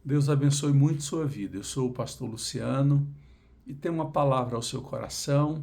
Deus abençoe muito sua vida. Eu sou o pastor Luciano e tenho uma palavra ao seu coração.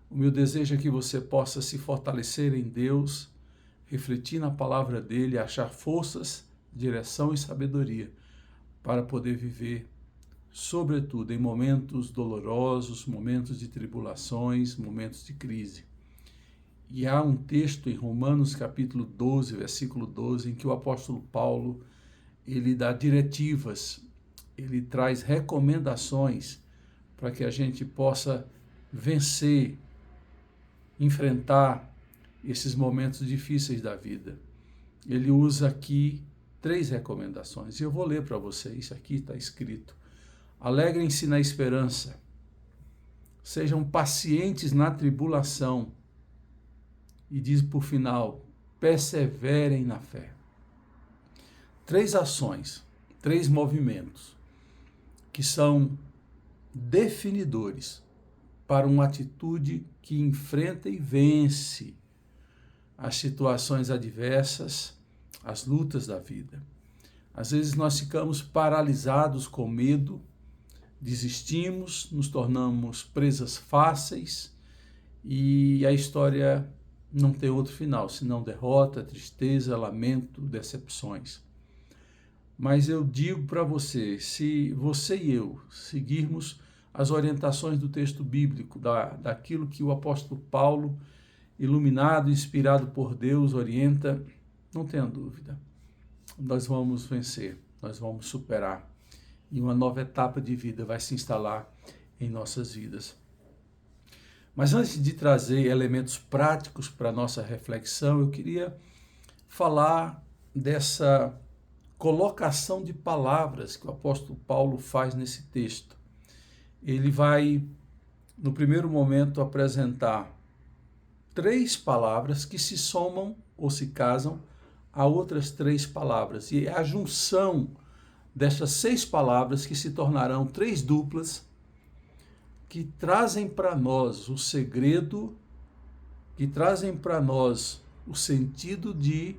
O meu desejo é que você possa se fortalecer em Deus, refletir na palavra dele, achar forças, direção e sabedoria para poder viver, sobretudo em momentos dolorosos, momentos de tribulações, momentos de crise. E há um texto em Romanos capítulo 12, versículo 12, em que o apóstolo Paulo ele dá diretivas, ele traz recomendações para que a gente possa vencer, enfrentar esses momentos difíceis da vida. Ele usa aqui 3 recomendações. E eu vou ler para vocês, aqui está escrito. Alegrem-se na esperança, sejam pacientes na tribulação, e diz por final, perseverem na fé. 3 ações, 3 movimentos que são definidores para uma atitude que enfrenta e vence as situações adversas, as lutas da vida. Às vezes nós ficamos paralisados com medo, desistimos, nos tornamos presas fáceis e a história não tem outro final, senão derrota, tristeza, lamento, decepções. Mas eu digo para você, se você e eu seguirmos as orientações do texto bíblico, daquilo que o apóstolo Paulo, iluminado, inspirado por Deus, orienta, não tenha dúvida, nós vamos vencer, nós vamos superar e uma nova etapa de vida vai se instalar em nossas vidas. Mas antes de trazer elementos práticos para a nossa reflexão, eu queria falar dessa colocação de palavras que o apóstolo Paulo faz nesse texto. Ele vai, no primeiro momento, apresentar 3 palavras que se somam ou se casam a outras 3 palavras. E é a junção destas 6 palavras que se tornarão 3 duplas que trazem para nós o segredo, que trazem para nós o sentido de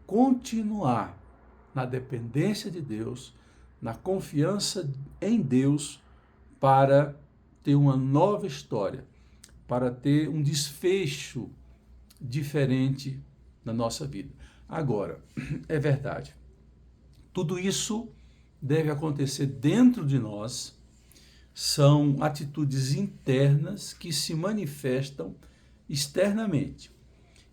continuar na dependência de Deus, na confiança em Deus, para ter uma nova história, para ter um desfecho diferente na nossa vida. Agora, é verdade, tudo isso deve acontecer dentro de nós, são atitudes internas que se manifestam externamente.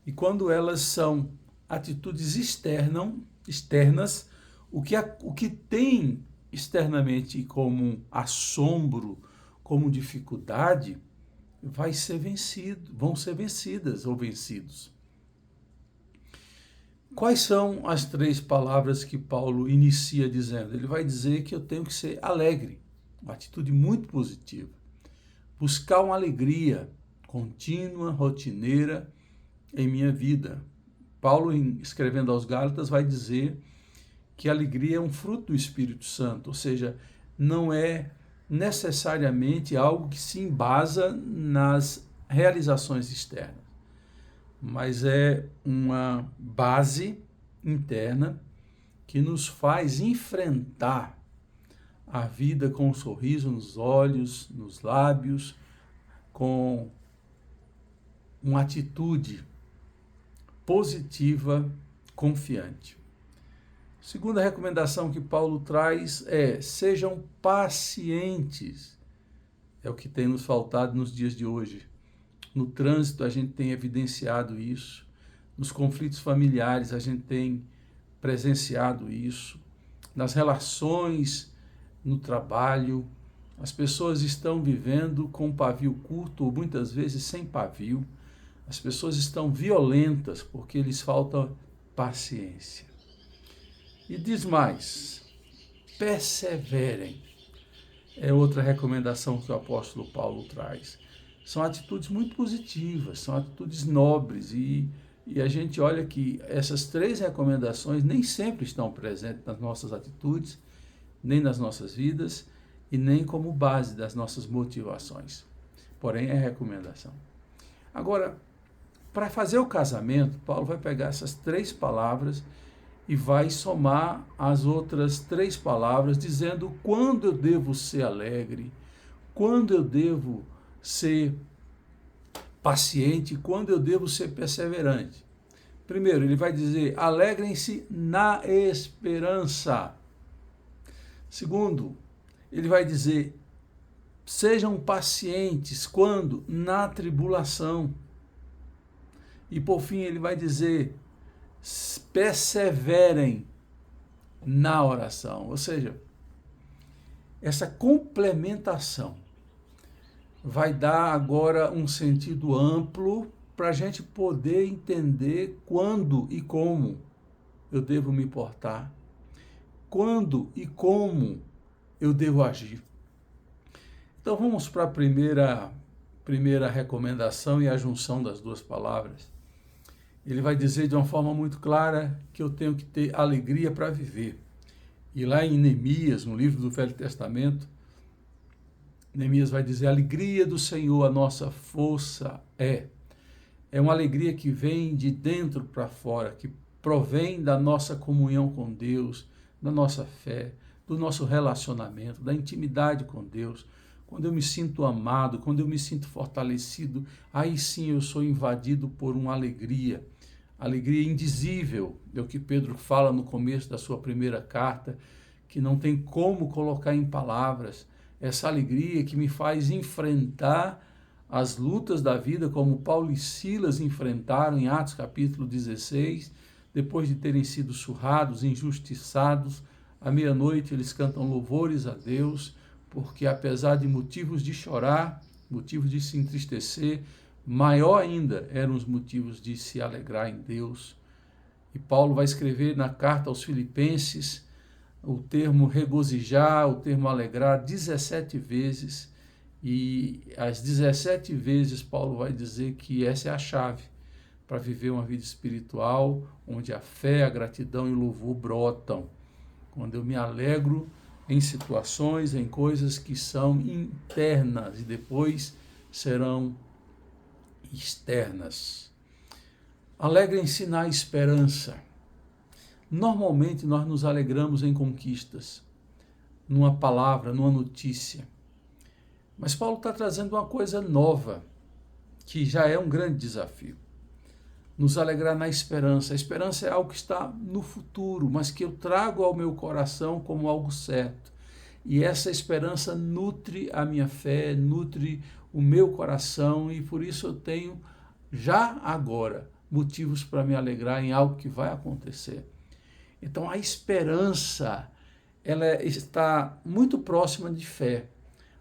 E quando elas são atitudes externas, o que tem externamente como assombro, como dificuldade, vão ser vencidas ou vencidos. Quais são as 3 palavras que Paulo inicia dizendo? Ele vai dizer que eu tenho que ser alegre, uma atitude muito positiva. Buscar uma alegria contínua, rotineira em minha vida. Paulo, escrevendo aos Gálatas, vai dizer que a alegria é um fruto do Espírito Santo, ou seja, não é necessariamente algo que se embasa nas realizações externas, mas é uma base interna que nos faz enfrentar a vida com um sorriso nos olhos, nos lábios, com uma atitude positiva, confiante. Segunda recomendação que Paulo traz é: sejam pacientes. É o que tem nos faltado nos dias de hoje. No trânsito a gente tem evidenciado isso, nos conflitos familiares a gente tem presenciado isso, nas relações no trabalho, as pessoas estão vivendo com pavio curto ou muitas vezes sem pavio. As pessoas estão violentas porque lhes falta paciência. E diz mais, perseverem. É outra recomendação que o apóstolo Paulo traz. São atitudes muito positivas, são atitudes nobres e a gente olha que essas 3 recomendações nem sempre estão presentes nas nossas atitudes, nem nas nossas vidas e nem como base das nossas motivações. Porém, é recomendação. Agora, para fazer o casamento, Paulo vai pegar essas 3 palavras e vai somar as outras 3 palavras, dizendo quando eu devo ser alegre, quando eu devo ser paciente, quando eu devo ser perseverante. Primeiro, ele vai dizer, alegrem-se na esperança. Segundo, ele vai dizer, sejam pacientes quando? Na tribulação. E por fim, ele vai dizer, perseverem na oração. Ou seja, essa complementação vai dar agora um sentido amplo para a gente poder entender quando e como eu devo me portar, quando e como eu devo agir. Então vamos para a primeira recomendação e a junção das 2 palavras. Ele vai dizer de uma forma muito clara que eu tenho que ter alegria para viver. E lá em Neemias, no livro do Velho Testamento, Neemias vai dizer, a alegria do Senhor, a nossa força é. É uma alegria que vem de dentro para fora, que provém da nossa comunhão com Deus, da nossa fé, do nosso relacionamento, da intimidade com Deus. Quando eu me sinto amado, quando eu me sinto fortalecido, aí sim eu sou invadido por uma alegria indizível. É o que Pedro fala no começo da sua primeira carta, que não tem como colocar em palavras. Essa alegria que me faz enfrentar as lutas da vida, como Paulo e Silas enfrentaram em Atos capítulo 16, depois de terem sido surrados, injustiçados, à meia-noite eles cantam louvores a Deus, porque apesar de motivos de chorar, motivos de se entristecer, maior ainda eram os motivos de se alegrar em Deus. E Paulo vai escrever na carta aos Filipenses o termo regozijar, o termo alegrar 17 vezes, e as 17 vezes Paulo vai dizer que essa é a chave para viver uma vida espiritual, onde a fé, a gratidão e o louvor brotam. Quando eu me alegro em situações, em coisas que são internas e depois serão externas. Alegrem-se na esperança. Normalmente nós nos alegramos em conquistas, numa palavra, numa notícia. Mas Paulo está trazendo uma coisa nova, que já é um grande desafio. Nos alegrar na esperança. A esperança é algo que está no futuro, mas que eu trago ao meu coração como algo certo. E essa esperança nutre a minha fé, nutre o meu coração, e por isso eu tenho, já agora, motivos para me alegrar em algo que vai acontecer. Então a esperança, ela está muito próxima de fé.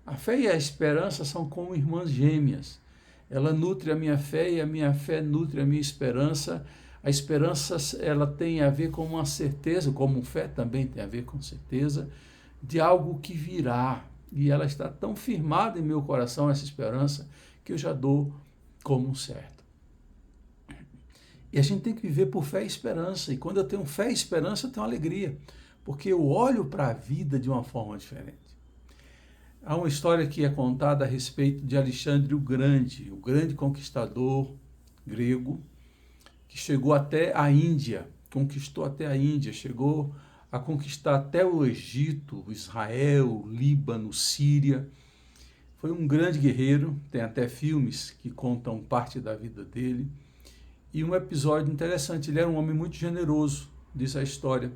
A fé e a esperança são como irmãs gêmeas. Ela nutre a minha fé e a minha fé nutre a minha esperança. A esperança, ela tem a ver com uma certeza, como fé também tem a ver com certeza, de algo que virá. E ela está tão firmada em meu coração, essa esperança, que eu já dou como certo. E a gente tem que viver por fé e esperança. E quando eu tenho fé e esperança, eu tenho alegria. Porque eu olho para a vida de uma forma diferente. Há uma história que é contada a respeito de Alexandre o grande conquistador grego, que chegou até a Índia, conquistou até a Índia, chegou a conquistar até o Egito, Israel, Líbano, Síria. Foi um grande guerreiro, tem até filmes que contam parte da vida dele. E um episódio interessante, ele era um homem muito generoso, diz a história.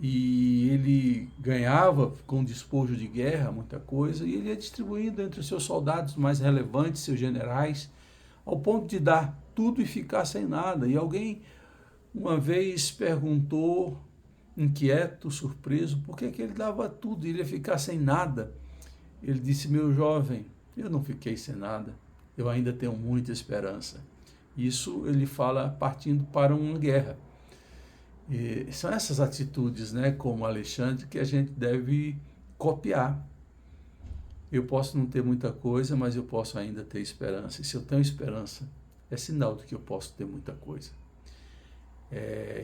E ele ganhava com despojo de guerra muita coisa, e ele ia distribuindo entre os seus soldados mais relevantes, seus generais, ao ponto de dar tudo e ficar sem nada. E alguém uma vez perguntou, inquieto, surpreso, por que ele dava tudo e ele ia ficar sem nada? Ele disse, meu jovem, eu não fiquei sem nada, eu ainda tenho muita esperança. Isso ele fala partindo para uma guerra. E são essas atitudes, né, como Alexandre, que a gente deve copiar. Eu posso não ter muita coisa, mas eu posso ainda ter esperança. E se eu tenho esperança, é sinal de que eu posso ter muita coisa.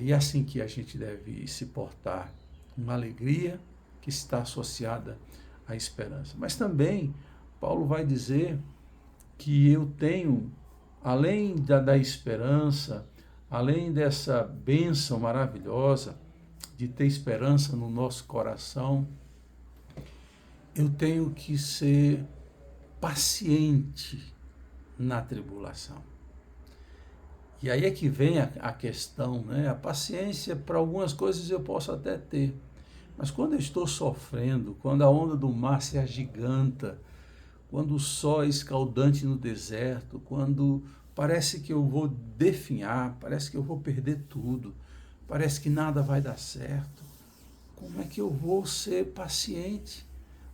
E é assim que a gente deve se portar. Uma alegria que está associada à esperança. Mas também, Paulo vai dizer que eu tenho, além da esperança, além dessa bênção maravilhosa de ter esperança no nosso coração, eu tenho que ser paciente na tribulação. E aí é que vem a questão, né? A paciência, para algumas coisas eu posso até ter, mas quando eu estou sofrendo, quando a onda do mar se agiganta, quando o sol é escaldante no deserto, quando parece que eu vou definhar, parece que eu vou perder tudo, parece que nada vai dar certo, como é que eu vou ser paciente?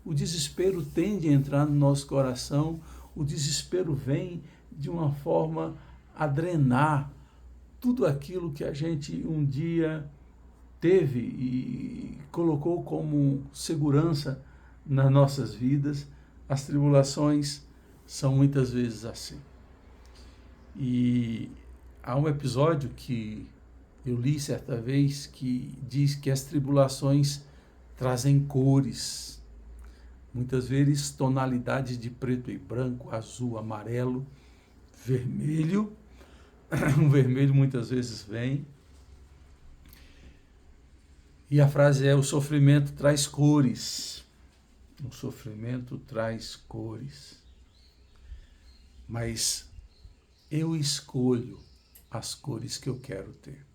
O desespero tende a entrar no nosso coração, o desespero vem de uma forma a drenar tudo aquilo que a gente um dia teve e colocou como segurança nas nossas vidas. As tribulações são muitas vezes assim. E há um episódio que eu li certa vez que diz que as tribulações trazem cores, muitas vezes tonalidades de preto e branco, azul, amarelo, vermelho. O vermelho muitas vezes vem. E a frase é: o sofrimento traz cores. O sofrimento traz cores. Mas eu escolho as cores que eu quero ter.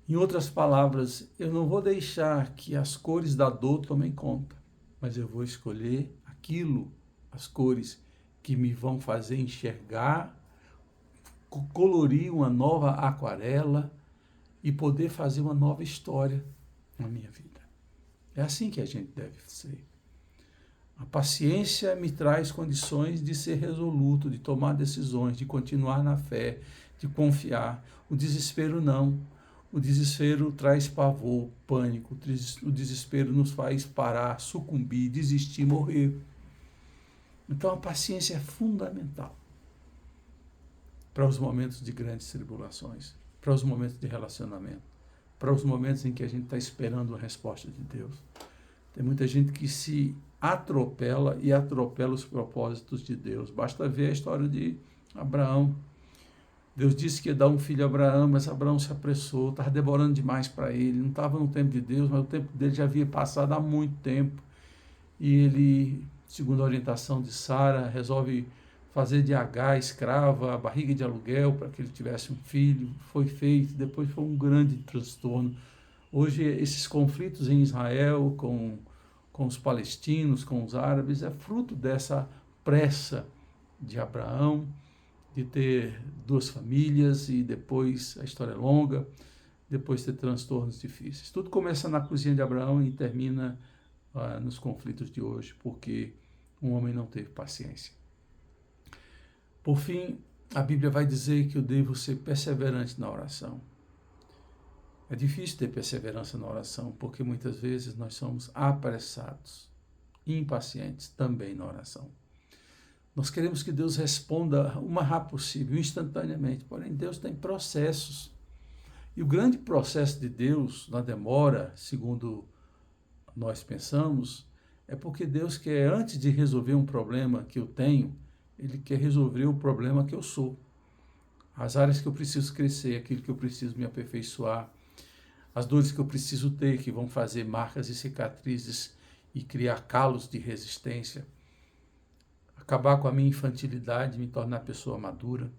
Em outras palavras, eu não vou deixar que as cores da dor tomem conta, mas eu vou escolher aquilo, as cores que me vão fazer enxergar, colorir uma nova aquarela e poder fazer uma nova história na minha vida. É assim que a gente deve ser. A paciência me traz condições de ser resoluto, de tomar decisões, de continuar na fé, de confiar. O desespero não. O desespero traz pavor, pânico. O desespero nos faz parar, sucumbir, desistir, morrer. Então a paciência é fundamental para os momentos de grandes tribulações, para os momentos de relacionamento, para os momentos em que a gente está esperando a resposta de Deus. Tem muita gente que se atropela e atropela os propósitos de Deus. Basta ver a história de Abraão. Deus disse que ia dar um filho a Abraão, mas Abraão se apressou, estava demorando demais para ele, não estava no tempo de Deus, mas o tempo dele já havia passado há muito tempo. E ele, segundo a orientação de Sara, resolve fazer de Agar escrava, a barriga de aluguel, para que ele tivesse um filho. Foi feito, depois foi um grande transtorno. Hoje, esses conflitos em Israel com os palestinos, com os árabes, é fruto dessa pressa de Abraão, de ter duas famílias e depois, a história é longa, depois ter transtornos difíceis. Tudo começa na cozinha de Abraão e termina nos conflitos de hoje, porque um homem não teve paciência. Por fim, a Bíblia vai dizer que eu devo ser perseverante na oração. É difícil ter perseverança na oração, porque muitas vezes nós somos apressados, impacientes também na oração. Nós queremos que Deus responda o mais rápido possível, instantaneamente, porém Deus tem processos. E o grande processo de Deus, na demora, segundo nós pensamos, é porque Deus quer, antes de resolver um problema que eu tenho, Ele quer resolver o problema que eu sou. As áreas que eu preciso crescer, aquilo que eu preciso me aperfeiçoar, as dores que eu preciso ter, que vão fazer marcas e cicatrizes e criar calos de resistência, acabar com a minha infantilidade, me tornar pessoa madura.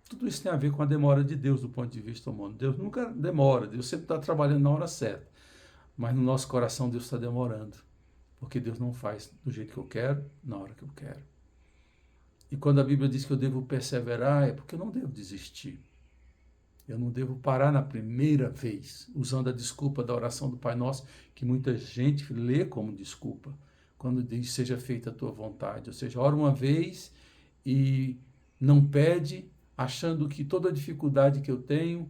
Tudo isso tem a ver com a demora de Deus do ponto de vista humano. Deus nunca demora, Deus sempre está trabalhando na hora certa. Mas no nosso coração Deus está demorando, porque Deus não faz do jeito que eu quero, na hora que eu quero. E quando a Bíblia diz que eu devo perseverar, é porque eu não devo desistir. Eu não devo parar na primeira vez, usando a desculpa da oração do Pai Nosso, que muita gente lê como desculpa, quando diz: seja feita a tua vontade. Ou seja, ora uma vez e não pede, achando que toda a dificuldade que eu tenho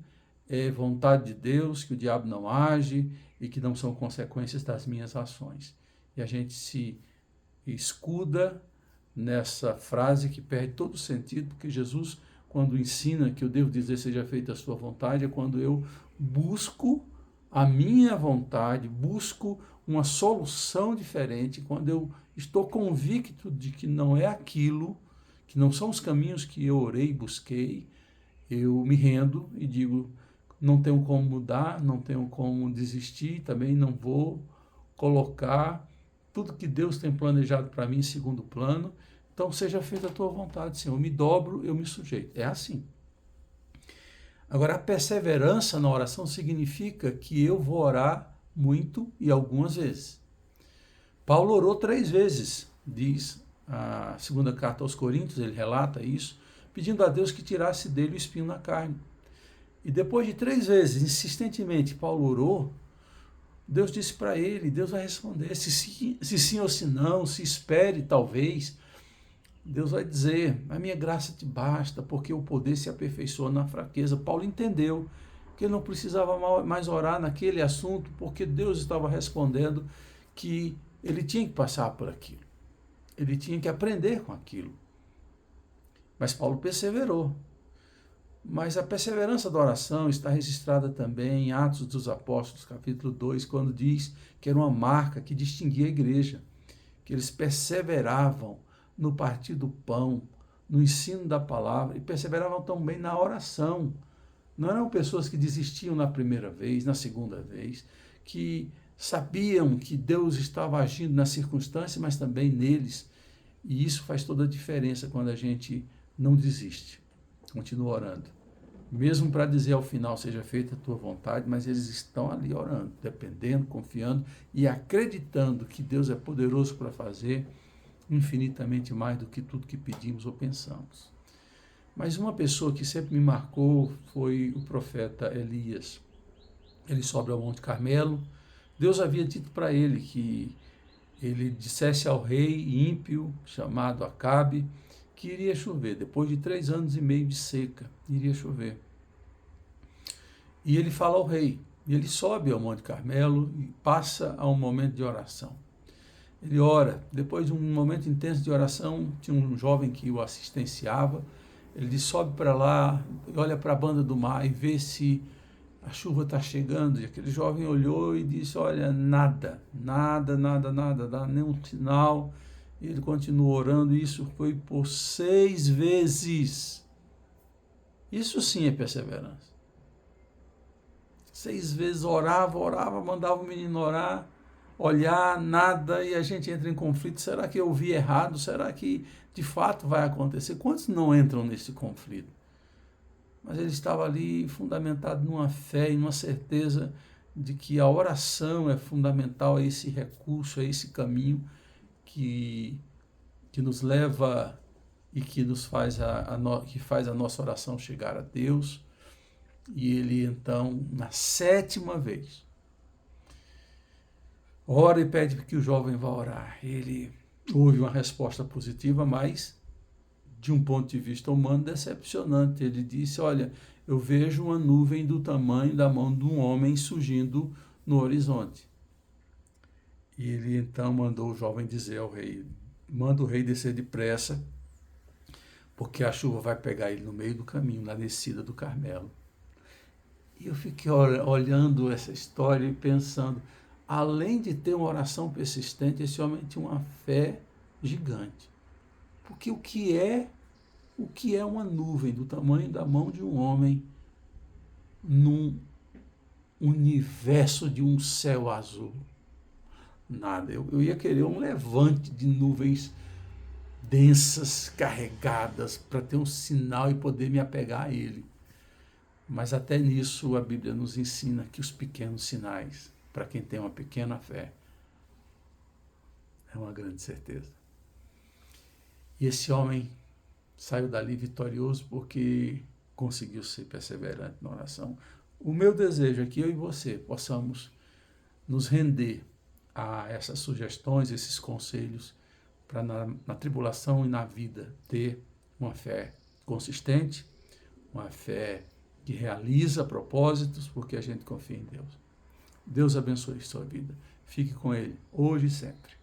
é vontade de Deus, que o diabo não age e que não são consequências das minhas ações. E a gente se escuda nessa frase que perde todo o sentido, porque Jesus, quando ensina que eu devo dizer seja feita a sua vontade, é quando eu busco a minha vontade, busco uma solução diferente, quando eu estou convicto de que não é aquilo, que não são os caminhos que eu orei e busquei, eu me rendo e digo, não tenho como mudar, não tenho como desistir, também não vou colocar tudo que Deus tem planejado para mim em segundo plano. Então, seja feita a tua vontade, Senhor. Eu me dobro, eu me sujeito. É assim. Agora, a perseverança na oração significa que eu vou orar muito e algumas vezes. Paulo orou 3 vezes, diz a segunda carta aos Coríntios, ele relata isso, pedindo a Deus que tirasse dele o espinho na carne. E depois de 3 vezes, insistentemente, Paulo orou, Deus disse para ele, Deus vai responder, se sim ou se não, se espere talvez, Deus vai dizer, a minha graça te basta, porque o poder se aperfeiçoa na fraqueza. Paulo entendeu que ele não precisava mais orar naquele assunto, porque Deus estava respondendo que ele tinha que passar por aquilo. Ele tinha que aprender com aquilo. Mas Paulo perseverou. Mas a perseverança da oração está registrada também em Atos dos Apóstolos, capítulo 2, quando diz que era uma marca que distinguia a igreja, que eles perseveravam no partir do pão, no ensino da palavra, e perseveravam também na oração. Não eram pessoas que desistiam na primeira vez, na segunda vez, que sabiam que Deus estava agindo na circunstância, mas também neles. E isso faz toda a diferença quando a gente não desiste, continua orando. Mesmo para dizer ao final, seja feita a tua vontade, mas eles estão ali orando, dependendo, confiando e acreditando que Deus é poderoso para fazer infinitamente mais do que tudo que pedimos ou pensamos. Mas uma pessoa que sempre me marcou foi o profeta Elias. Ele sobe ao Monte Carmelo. Deus havia dito para ele que ele dissesse ao rei ímpio, chamado Acabe, que iria chover. Depois de 3 anos e meio de seca, iria chover. E ele fala ao rei. E ele sobe ao Monte Carmelo e passa a um momento de oração. Ele ora. Depois de um momento intenso de oração, tinha um jovem que o assistenciava. Ele diz, sobe para lá, olha para a banda do mar e vê se a chuva está chegando. E aquele jovem olhou e disse, olha, nada, dá nenhum sinal. E ele continuou orando, e isso foi por 6 vezes. Isso sim é perseverança. 6 vezes orava, mandava o menino orar, olhar, nada, e a gente entra em conflito. Será que eu vi errado? Será que de fato vai acontecer? Quantos não entram nesse conflito? Mas ele estava ali fundamentado numa fé e numa certeza de que a oração é fundamental, é esse recurso, é esse caminho que nos leva e que nos faz que faz a nossa oração chegar a Deus. E ele então, na 7ª vez, ora e pede que o jovem vá orar. Ele houve uma resposta positiva, mas de um ponto de vista humano decepcionante. Ele disse, olha, eu vejo uma nuvem do tamanho da mão de um homem surgindo no horizonte. E ele então mandou o jovem dizer ao rei, manda o rei descer depressa, porque a chuva vai pegar ele no meio do caminho, na descida do Carmelo. E eu fiquei olhando essa história e pensando, além de ter uma oração persistente, esse homem tinha uma fé gigante. Porque o que é uma nuvem do tamanho da mão de um homem num universo de um céu azul? Nada. Eu ia querer um levante de nuvens densas, carregadas, para ter um sinal e poder me apegar a ele. Mas até nisso a Bíblia nos ensina que os pequenos sinais, para quem tem uma pequena fé, é uma grande certeza. E esse homem saiu dali vitorioso porque conseguiu ser perseverante na oração. O meu desejo é que eu e você possamos nos render a essas sugestões, esses conselhos, para na tribulação e na vida ter uma fé consistente, uma fé que realiza propósitos, porque a gente confia em Deus. Deus abençoe sua vida. Fique com Ele, hoje e sempre.